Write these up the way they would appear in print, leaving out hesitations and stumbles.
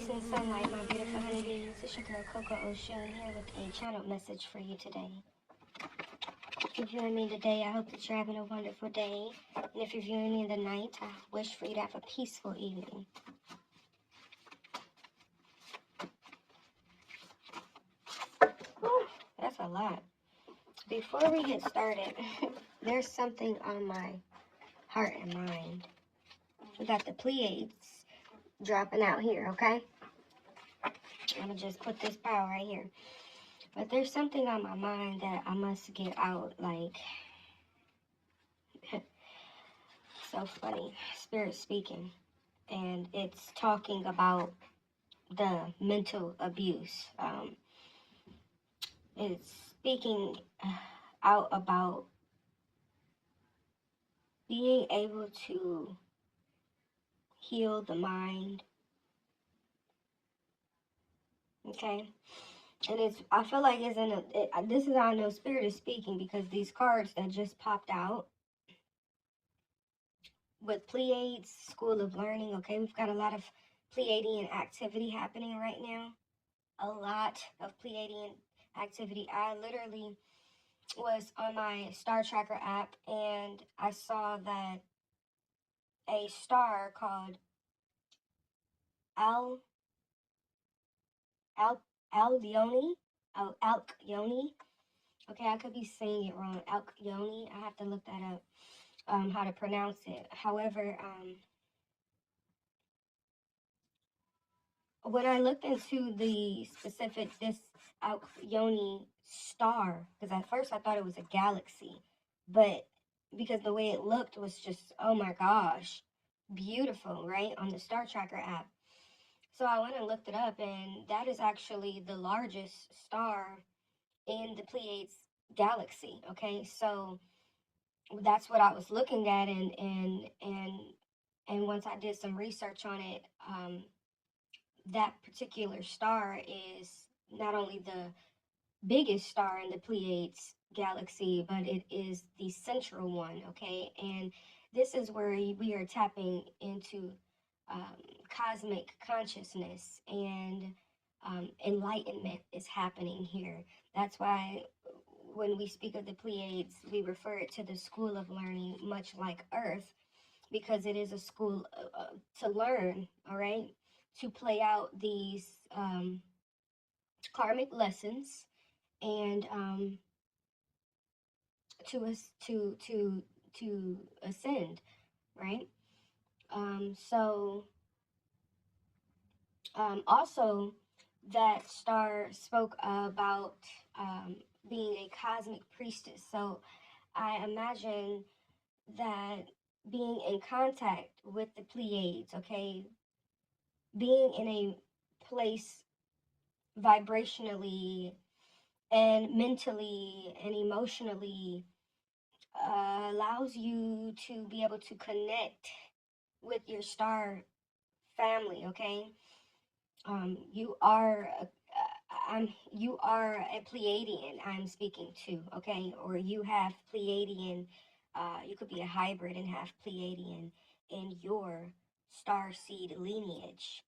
Peace and sunlight, my beautiful honeybees. It's your girl Coco Ocean here with a channel message for you today. If you're viewing me today, I hope that you're having a wonderful day. And if you're viewing me in the night, I wish for you to have a peaceful evening. Whew, that's a lot. Before we get started, there's something on my heart and mind. We got the Pleiades dropping out here, okay? I'm going to just put this pile right here. But there's something on my mind that I must get out, like, so funny, spirit speaking. And it's talking about the mental abuse. It's speaking out about being able to heal the mind, okay? And I feel like it's this is how I know spirit is speaking, because these cards that just popped out with Pleiades, School of Learning, okay? We've got a lot of Pleiadian activity happening right now. A lot of Pleiadian activity. I literally was on my star tracker app and I saw that a star called Alcyone. Okay, I could be saying it wrong. Alcyone. I have to look that up. How to pronounce it. However, when I looked into the specific this Alcyone star, because at first I thought it was a galaxy, but because the way it looked was just, oh my gosh, beautiful, right, on the Star Tracker app. So I went and looked it up, and that is actually the largest star in the Pleiades galaxy. Okay, so that's what I was looking at, and once I did some research on it, that particular star is not only the biggest star in the Pleiades galaxy, but it is the central one, okay? And this is where we are tapping into cosmic consciousness, and enlightenment is happening here. That's why when we speak of the Pleiades, we refer it to the school of learning, much like Earth, because it is a school to learn, all right? To play out these karmic lessons, and to ascend, right? Also, that star spoke about being a cosmic priestess. So I imagine that being in contact with the Pleiades, okay, being in a place vibrationally and mentally and emotionally allows you to be able to connect with your star family, okay? You are you are a Pleiadian, I'm speaking to, okay? Or you have Pleiadian, you could be a hybrid and have Pleiadian in your star seed lineage.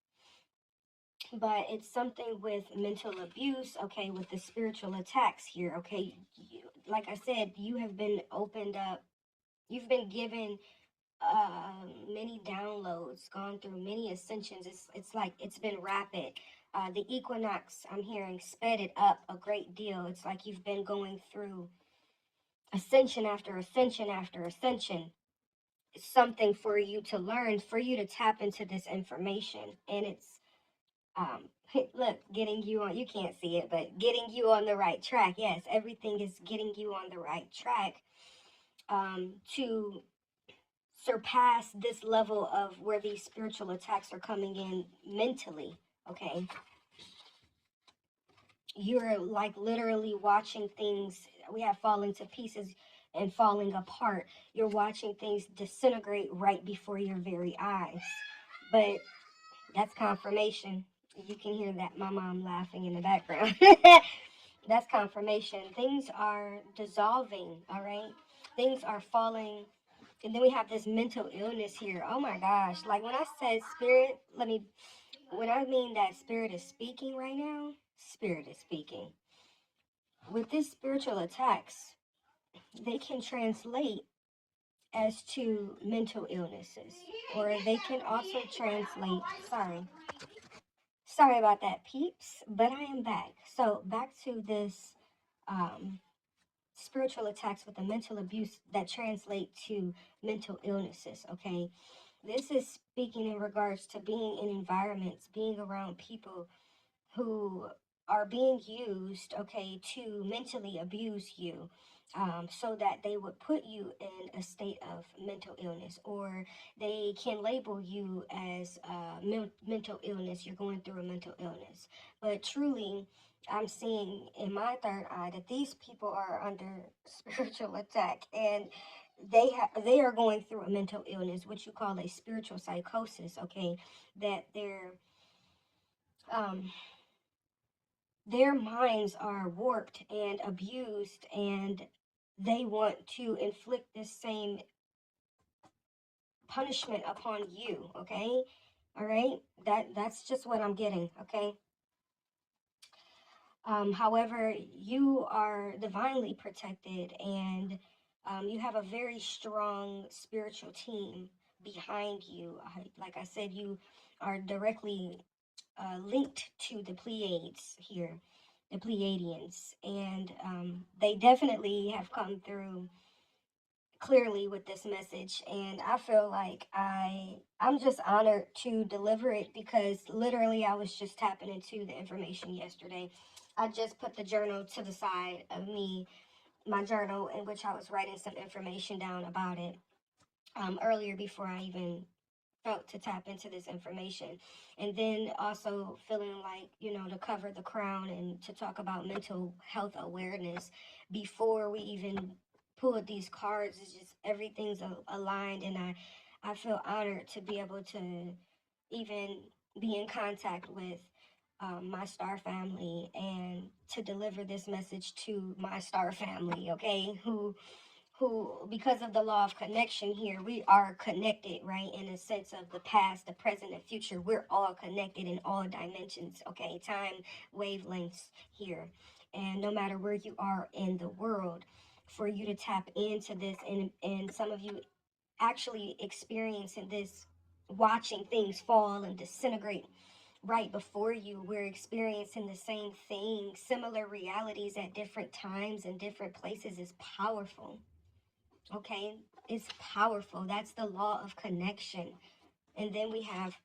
But it's something with mental abuse, okay, with the spiritual attacks here, okay? Like I said, you have been opened up, you've been given many downloads, gone through many ascensions. It's like it's been rapid. The equinox, I'm hearing, sped it up a great deal. It's like you've been going through ascension after ascension after ascension. It's something for you to learn, for you to tap into this information. And it's look, getting you on, you can't see it, but getting you on the right track. Yes, everything is getting you on the right track to surpass this level of where these spiritual attacks are coming in mentally, okay? You're like literally watching things, we have falling to pieces and falling apart. You're watching things disintegrate right before your very eyes. But that's confirmation. You can hear that, my mom laughing in the background. That's confirmation. Things are dissolving, all right? Things are falling. And then we have this mental illness here. Oh my gosh. Like when I said spirit, let me when I mean that spirit is speaking right now, spirit is speaking. With these spiritual attacks, they can translate as to mental illnesses, or they can also translate, sorry about that, peeps, but I am back. So back to this um, spiritual attacks with the mental abuse that translate to mental illnesses, okay? This is speaking in regards to being in environments, being around people who are being used, okay, to mentally abuse you, so that they would put you in a state of mental illness, or they can label you as mental illness. You're going through a mental illness. But truly, I'm seeing in my third eye that these people are under spiritual attack, and they are going through a mental illness, what you call a spiritual psychosis, okay, that um their minds are warped and abused, and they want to inflict this same punishment upon you, okay? All right? That's just what I'm getting, okay? However, you are divinely protected, and you have a very strong spiritual team behind you. Like I said, you are directly linked to the Pleiades here, the Pleiadians, and they definitely have come through clearly with this message. And I feel like I'm just honored to deliver it, because literally I was just tapping into the information yesterday. I just put the journal to the side of me, my journal, in which I was writing some information down about it earlier, before I even felt to tap into this information. And then also feeling like, to cover the crown and to talk about mental health awareness before we even pulled these cards. It's just everything's aligned, and I feel honored to be able to even be in contact with my star family, and to deliver this message to my star family, okay, who, because of the law of connection here, we are connected, right? In a sense of the past, the present, and future. We're all connected in all dimensions, okay? Time, wavelengths here. And no matter where you are in the world, for you to tap into this, and some of you actually experiencing this, watching things fall and disintegrate right before you. We're experiencing the same thing, similar realities at different times and different places, is powerful. Okay, it's powerful. That's the law of connection. And then we have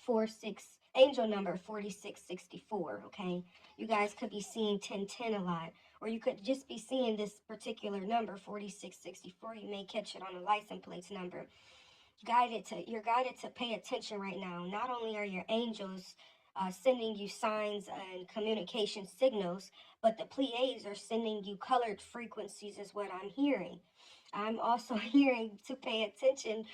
46, angel number 4664. Okay, you guys could be seeing 1010 a lot, or you could just be seeing this particular number 4664. You may catch it on a license plate number. You're guided to pay attention right now. Not only are your angels sending you signs and communication signals, but the Pleiades are sending you colored frequencies, is what I'm hearing. I'm also hearing to pay attention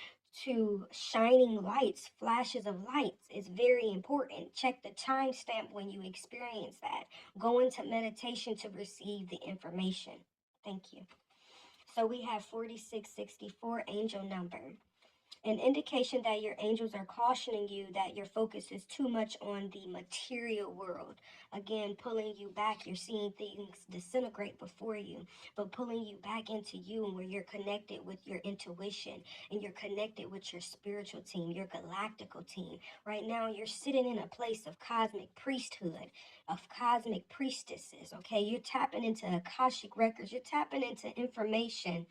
to shining lights, flashes of lights. It's very important. Check the timestamp when you experience that. Go into meditation to receive the information. Thank you. So we have 4664, angel number, an indication that your angels are cautioning you that your focus is too much on the material world. Again, pulling you back. You're seeing things disintegrate before you, but pulling you back into you, and where you're connected with your intuition, and you're connected with your spiritual team, your galactical team. Right now, you're sitting in a place of cosmic priesthood, of cosmic priestesses, okay? You're tapping into Akashic records. You're tapping into information.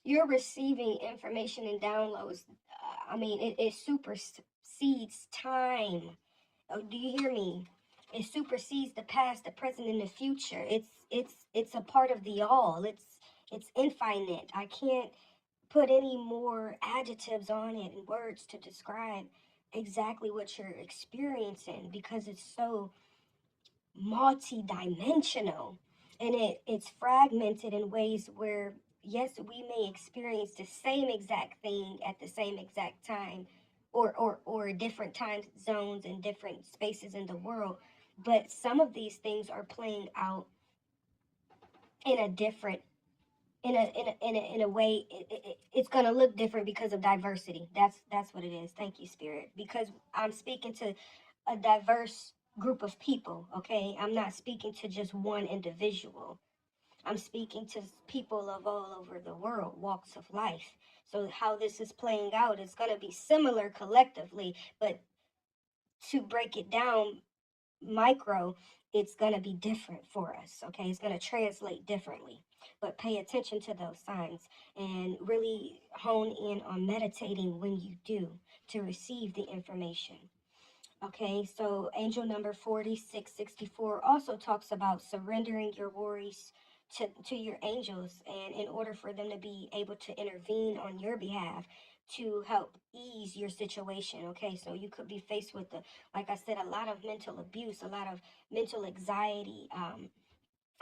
You're receiving information and downloads. I mean, it supersedes time. Oh, do you hear me? It supersedes the past, the present, and the future. It's a part of the all. It's infinite. I can't put any more adjectives on it and words to describe exactly what you're experiencing, because it's so multi-dimensional, and it's fragmented in ways where, yes, we may experience the same exact thing at the same exact time, or different time zones and different spaces in the world, but some of these things are playing out in a different in a way, it's going to look different because of diversity. That's what it is. Thank you, Spirit, because I'm speaking to a diverse group of people. Okay, I'm not speaking to just one individual. I'm speaking to people of all over the world, walks of life. So how this is playing out is going to be similar collectively, but to break it down micro, it's going to be different for us. Okay, it's going to translate differently, but pay attention to those signs and really hone in on meditating when you do to receive the information. Okay, so angel number 4664 also talks about surrendering your worries to your angels, and in order for them to be able to intervene on your behalf to help ease your situation. Okay, so you could be faced with, like I said, a lot of mental abuse, a lot of mental anxiety.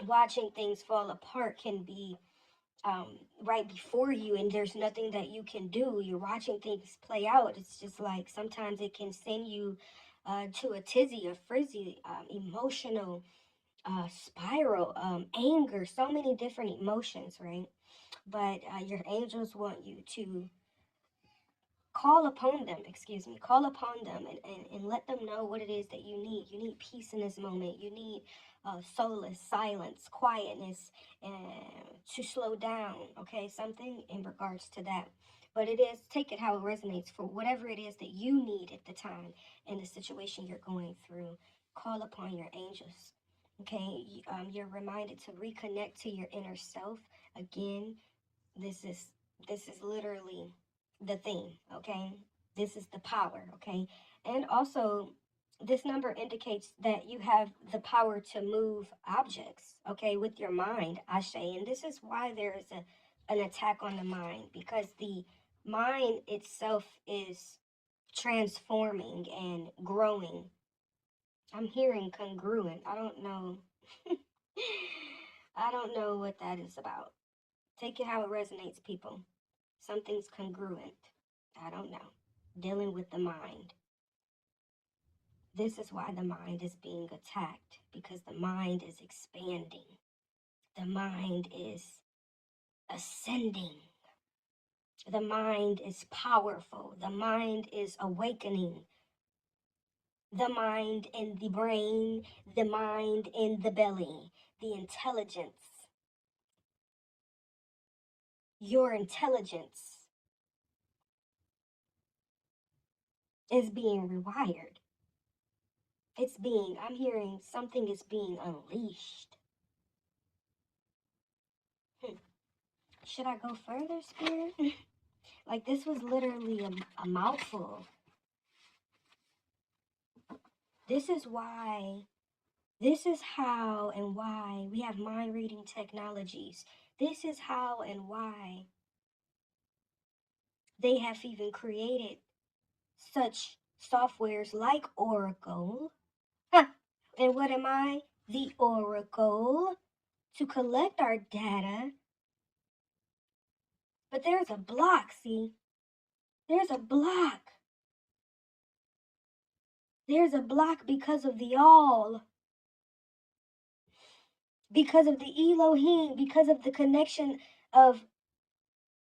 Watching things fall apart can be right before you, and there's nothing that you can do. You're watching things play out. It's just like sometimes it can send you to a tizzy, a frizzy, emotional spiral, anger, so many different emotions, right? But your angels want you to call upon them, call upon them, and let them know what it is that you need. You need peace in this moment. You need solace, silence, quietness, and to slow down, okay? Something in regards to that. But it is, take it how it resonates for whatever it is that you need at the time in the situation you're going through. Call upon your angels, okay? You're reminded to reconnect to your inner self. Again, this is literally the theme, okay? This is the power, okay? And also, this number indicates that you have the power to move objects, okay, with your mind, Ashe. And this is why there is an attack on the mind, because the mind itself is transforming and growing. I'm hearing congruent. I don't know. I don't know what that is about. Take it how it resonates, people. Something's congruent. I don't know. Dealing with the mind. This is why the mind is being attacked, because the mind is expanding. The mind is ascending. The mind is powerful. The mind is awakening. The mind in the brain, the mind in the belly, the intelligence. Your intelligence is being rewired. I'm hearing something is being unleashed. Should I go further, Spirit? Like, this was literally a mouthful. This is how and why we have mind reading technologies. This is how and why they have even created such softwares like Oracle. Huh. And what am I? The Oracle, to collect our data. But there's a block, see? There's a block. There's a block because of the all. Because of the Elohim, because of the connection of,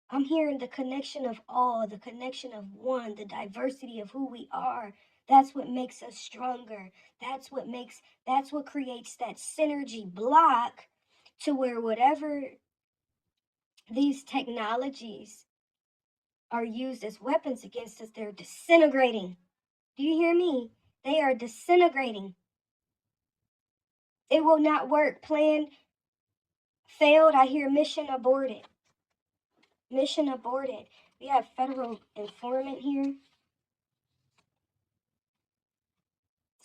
I'm hearing the connection of all, the connection of one, the diversity of who we are. That's what makes us stronger. That's what creates that synergy block to where whatever these technologies are used as weapons against us, they're disintegrating. Do you hear me? They are disintegrating. It will not work. Plan failed. I hear mission aborted. Mission aborted. We have federal informant here.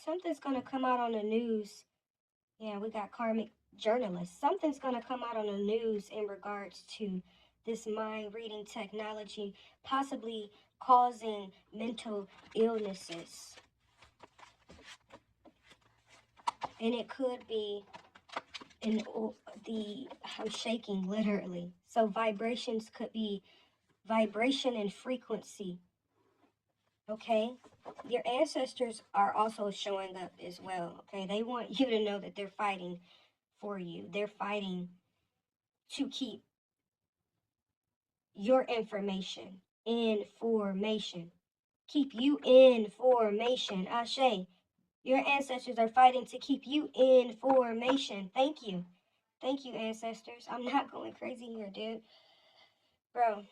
Something's going to come out on the news. Yeah, we got karmic journalists. Something's going to come out on the news in regards to this mind reading technology possibly causing mental illnesses. And it could be in I'm shaking literally. So vibrations could be vibration and frequency. Okay? Your ancestors are also showing up as well. Okay? They want you to know that they're fighting for you. They're fighting to keep your information. Information. Keep you in formation. Ashe. Your ancestors are fighting to keep you in formation. Thank you. Thank you, ancestors. I'm not going crazy here, dude. Bro,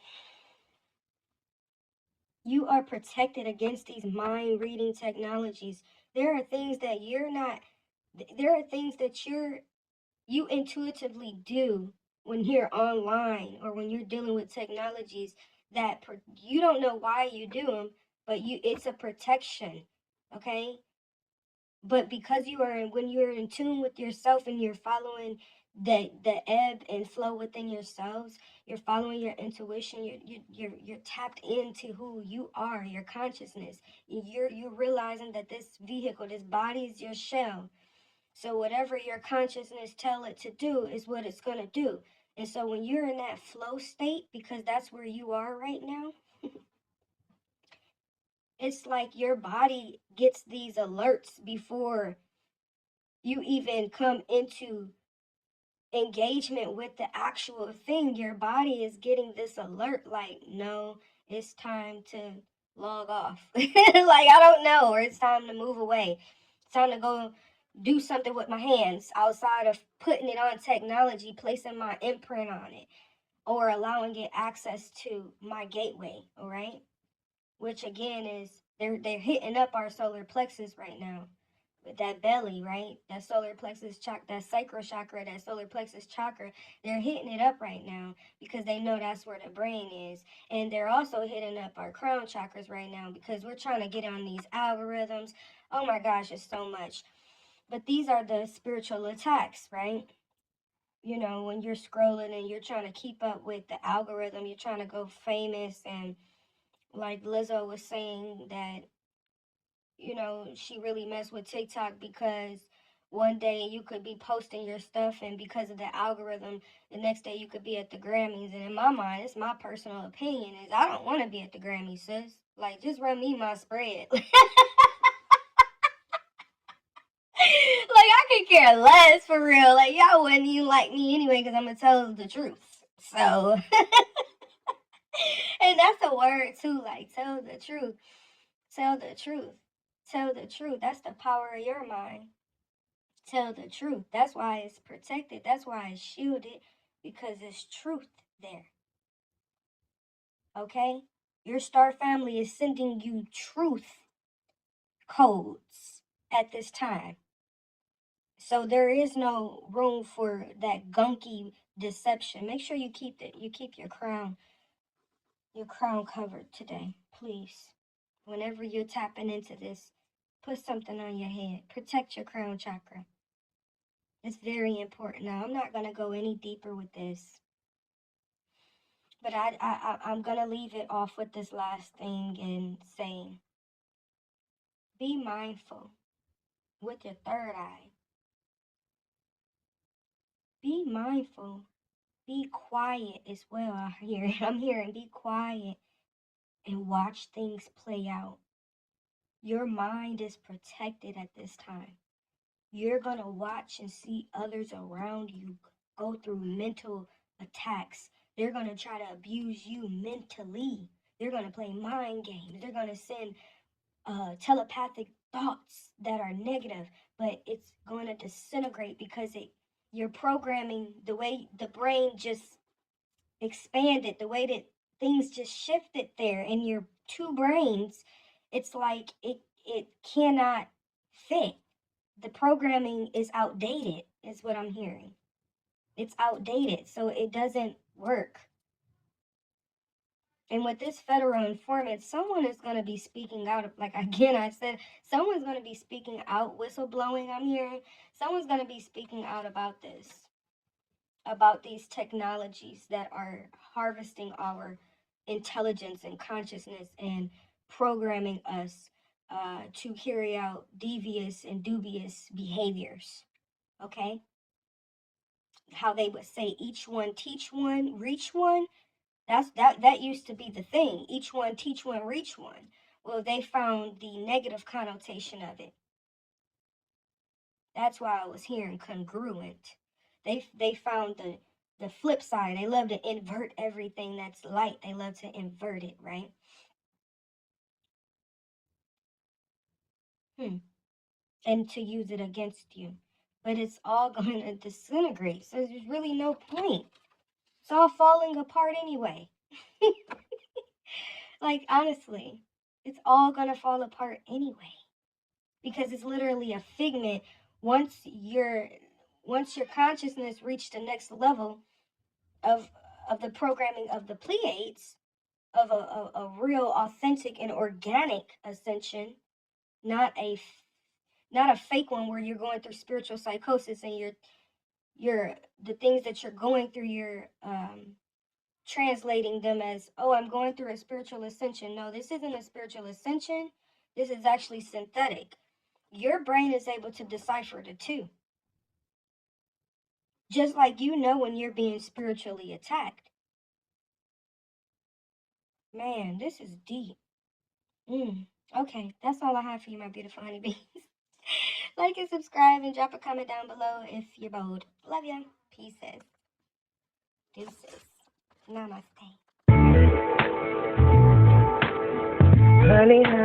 you are protected against these mind reading technologies. There are things that you intuitively do when you're online or when you're dealing with technologies that you don't know why you do them, but it's a protection, okay? But because when you're in tune with yourself and you're following the ebb and flow within yourselves, you're following your intuition, you're tapped into who you are, your consciousness. You're realizing that this vehicle, this body is your shell. So whatever your consciousness tell it to do is what it's going to do. And so when you're in that flow state, because that's where you are right now, it's like your body gets these alerts before you even come into engagement with the actual thing. Your body is getting this alert like, no, it's time to log off. Like, I don't know, or it's time to move away. It's time to go do something with my hands outside of putting it on technology, placing my imprint on it, or allowing it access to my gateway, all right? Which again is they're hitting up our solar plexus right now with that belly, right? That solar plexus chakra, that sacral chakra, that solar plexus chakra, they're hitting it up right now because they know that's where the brain is. And they're also hitting up our crown chakras right now because we're trying to get on these algorithms. Oh my gosh, it's so much. But these are the spiritual attacks, right? You know, when you're scrolling and you're trying to keep up with the algorithm, you're trying to go famous, and like Lizzo was saying that, you know, she really messed with TikTok because one day you could be posting your stuff, and because of the algorithm, the next day you could be at the Grammys. And in my mind, it's my personal opinion, is I don't want to be at the Grammys, sis. Like, just run me my spread. Like, I could care less, for real. Like, y'all wouldn't even like me anyway because I'm going to tell the truth. So, and that's a word too, like, tell the truth. Tell the truth. Tell the truth. That's the power of your mind. Tell the truth. That's why it's protected. That's why it's shielded, because it's truth there. Okay? Your star family is sending you truth codes at this time. So there is no room for that gunky deception. Make sure you keep your crown covered today, please. Whenever you're tapping into this, put something on your head. Protect your crown chakra. It's very important. Now, I'm not going to go any deeper with this, but I'm going to leave it off with this last thing and saying, be mindful with your third eye. Be mindful. Be quiet as well. I'm hearing be quiet and watch things play out. Your mind is protected at this time. You're going to watch and see others around you go through mental attacks. They're going to try to abuse you mentally. They're going to play mind games. They're going to send telepathic thoughts that are negative, but it's going to disintegrate because you're programming the way the brain just expanded, the way that things just shifted there in your two brains. It's like it cannot fit. The programming is outdated, is what I'm hearing. It's outdated, so it doesn't work. And with this federal informant, someone is going to be speaking out. Like, again, I said, someone's going to be speaking out, whistleblowing, I'm hearing. Someone's going to be speaking out about this, about these technologies that are harvesting our intelligence and consciousness and programming us to carry out devious and dubious behaviors. Okay? How they would say each one teach one, reach one. That used to be the thing. Each one teach one, reach one. Well, they found the negative connotation of it. That's why I was hearing congruent. They found the flip side. They love to invert everything that's light. They love to invert it, right? And to use it against you. But it's all going to disintegrate. So there's really no point. It's all falling apart anyway. Like, honestly, it's all going to fall apart anyway. Because it's literally a figment. Once your consciousness reached the next level of the programming of the Pleiades, of a real authentic and organic ascension, not a fake one where you're going through spiritual psychosis and you're the things that you're going through, you're translating them as, oh, I'm going through a spiritual ascension. No, this isn't a spiritual ascension. This is actually synthetic. Your brain is able to decipher the two. Just like you know when you're being spiritually attacked. Man, this is deep. Okay, that's all I have for you, my beautiful honeybees. Like and subscribe and drop a comment down below if you're bold. Love ya. Pieces. Deuces. Namaste. Honeyhive.